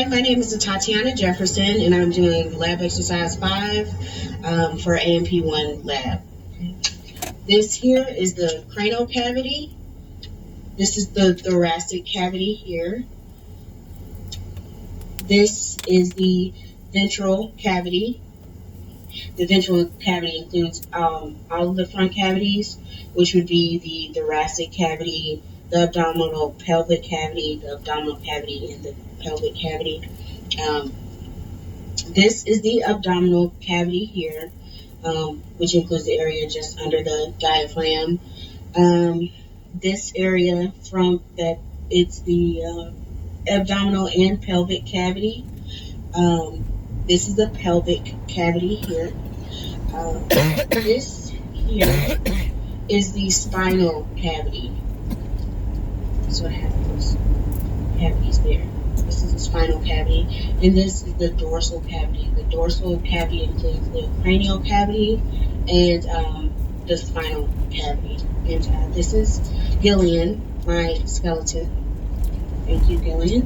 Hi, my name is Atatiana Jefferson, and I'm doing lab exercise 5 for AMP1 lab. This here is the cranial cavity. This is the thoracic cavity here. This is the ventral cavity. The ventral cavity includes all of the front cavities, which would be the thoracic cavity, the abdominal pelvic cavity, the abdominal cavity, and the pelvic cavity. This is the abdominal cavity here, which includes the area just under the diaphragm. This area from that, it's the abdominal and pelvic cavity. This is the pelvic cavity here. This here is the spinal cavity. So I have those cavities there. This is the spinal cavity, and this is the dorsal cavity. The dorsal cavity includes the cranial cavity and the spinal cavity. And this is Gillian, my skeleton. Thank you, Gillian.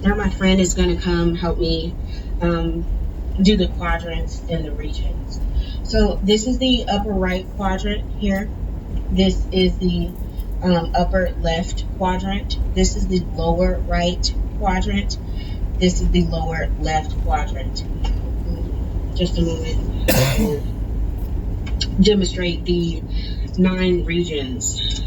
Now my friend is going to come help me do the quadrants and the regions. So this is the upper right quadrant here. This is the upper left quadrant. This is the lower right quadrant. This is the lower left quadrant. Just a moment to demonstrate the 9 regions.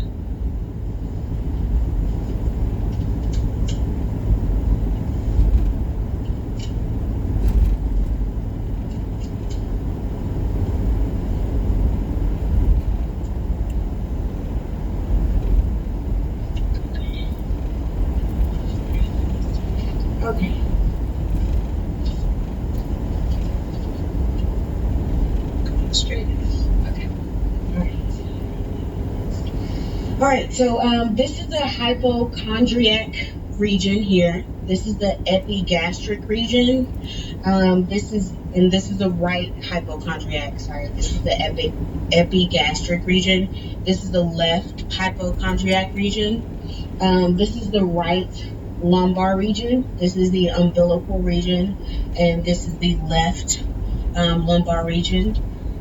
Okay. Straight. Okay. All right. So this is the hypochondriac region here. This is the epigastric region. This is the right hypochondriac. Sorry. This is the epigastric region. This is the left hypochondriac region. This is the right lumbar region. This is the umbilical region, and this is the left lumbar region.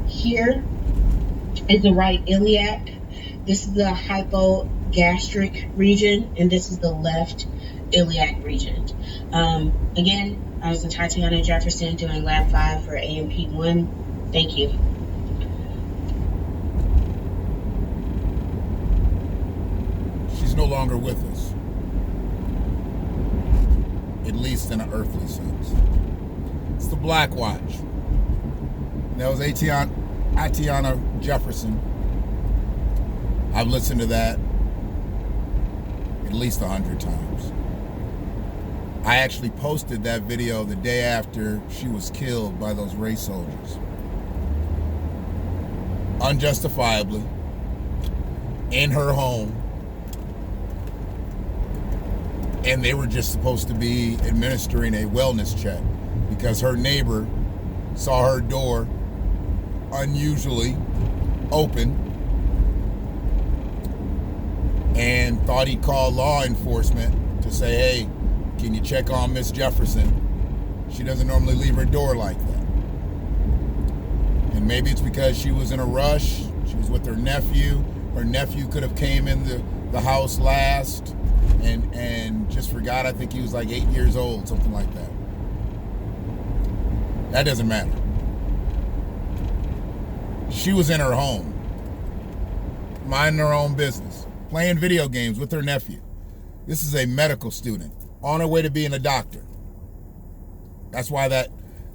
Here is the right iliac. This is the hypogastric region, and this is the left iliac region. Again, I was Atatiana Jefferson doing lab 5 for AMP1. Thank you. She's no longer with us, at least in an earthly sense. It's the BlackWatch. That was Atatiana Jefferson. I've listened to that at least 100 times. I actually posted that video the day after she was killed by those race soldiers. Unjustifiably, in her home. And they were just supposed to be administering a wellness check because her neighbor saw her door unusually open and thought he'd call law enforcement to say, hey, can you check on Miss Jefferson? She doesn't normally leave her door like that. And maybe it's because she was in a rush. She was with her nephew. Her nephew could have came in the house last and just forgot. I think he was like 8 years old, something like that. That doesn't matter. She was in her home, minding her own business, playing video games with her nephew. This is a medical student on her way to being a doctor. That's why that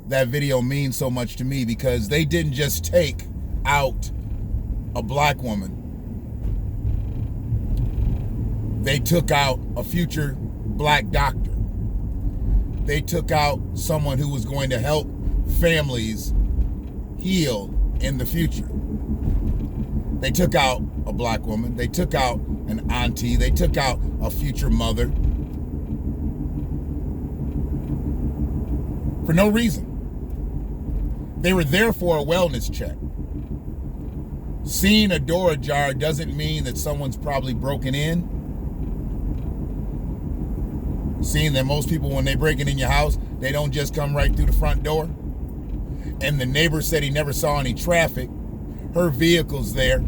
video means so much to me, because they didn't just take out a black woman. They took out a future black doctor. They took out someone who was going to help families heal in the future. They took out a black woman. They took out an auntie. They took out a future mother. For no reason. They were there for a wellness check. Seeing a door ajar doesn't mean that someone's probably broken in. Seeing that most people, when they break it in your house, they don't just come right through the front door. And the neighbor said he never saw any traffic. Her vehicle's there.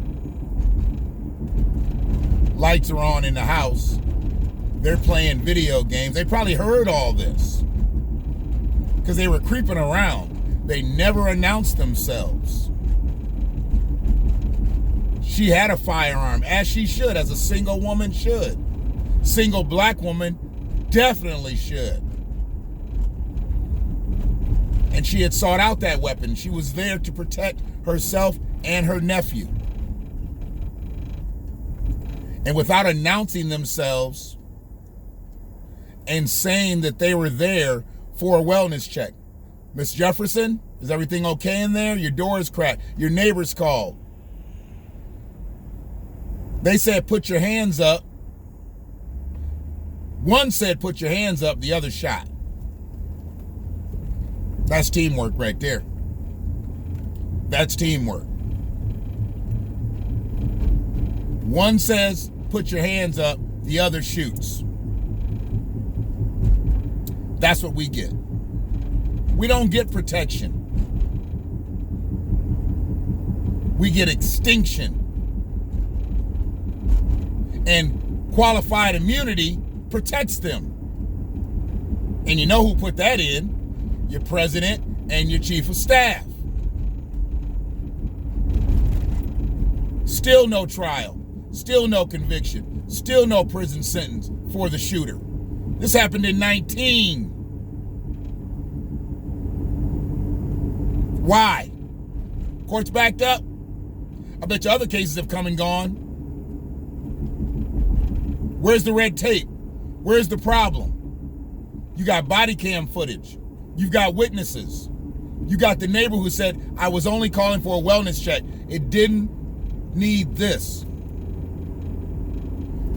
Lights are on in the house. They're playing video games. They probably heard all this because they were creeping around. They never announced themselves. She had a firearm, as she should, as a single woman should. Single black woman definitely should. And she had sought out that weapon. She was there to protect herself and her nephew. And without announcing themselves and saying that they were there for a wellness check. Miss Jefferson, is everything okay in there? Your door is cracked. Your neighbors called. They said, put your hands up. One said, put your hands up. The other shot. That's teamwork right there. That's teamwork. One says, put your hands up. The other shoots. That's what we get. We don't get protection. We get extinction. And qualified immunity protects them. And you know who put that in? Your president and your chief of staff. Still no trial. Still no conviction. Still no prison sentence for the shooter. This happened in 19. Why? Courts backed up? I bet you other cases have come and gone. Where's the red tape? Where's the problem? You got body cam footage. You've got witnesses. You got the neighbor who said, I was only calling for a wellness check. It didn't need this.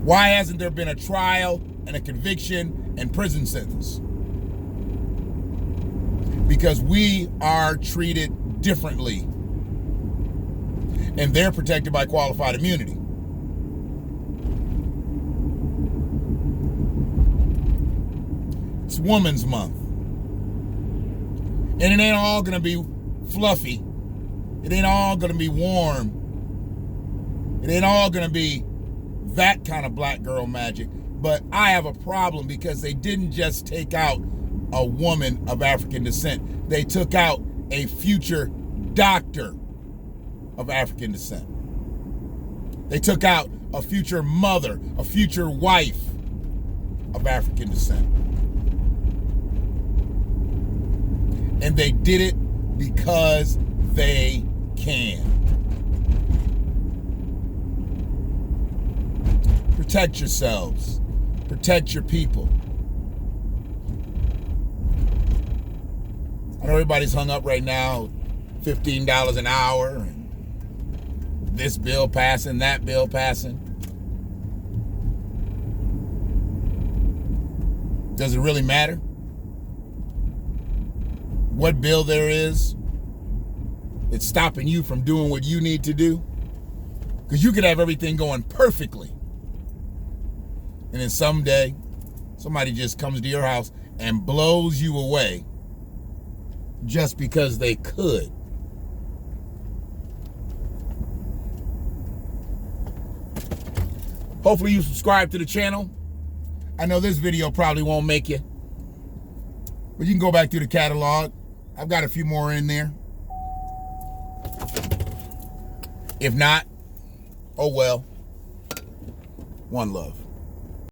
Why hasn't there been a trial and a conviction and prison sentence? Because we are treated differently. And they're protected by qualified immunity. It's Women's Month. And it ain't all gonna be fluffy. It ain't all gonna be warm. It ain't all gonna be that kind of black girl magic. But I have a problem because they didn't just take out a woman of African descent. They took out a future doctor of African descent. They took out a future mother, a future wife of African descent. And they did it because they can. Protect yourselves. Protect your people. I know everybody's hung up right now, $15 an hour, and this bill passing, that bill passing. Does it really matter what bill there is? It's stopping you from doing what you need to do. Because you could have everything going perfectly. And then someday, somebody just comes to your house and blows you away just because they could. Hopefully you subscribe to the channel. I know this video probably won't make you, but you can go back through the catalog. I've got a few more in there. If not, oh well. One love.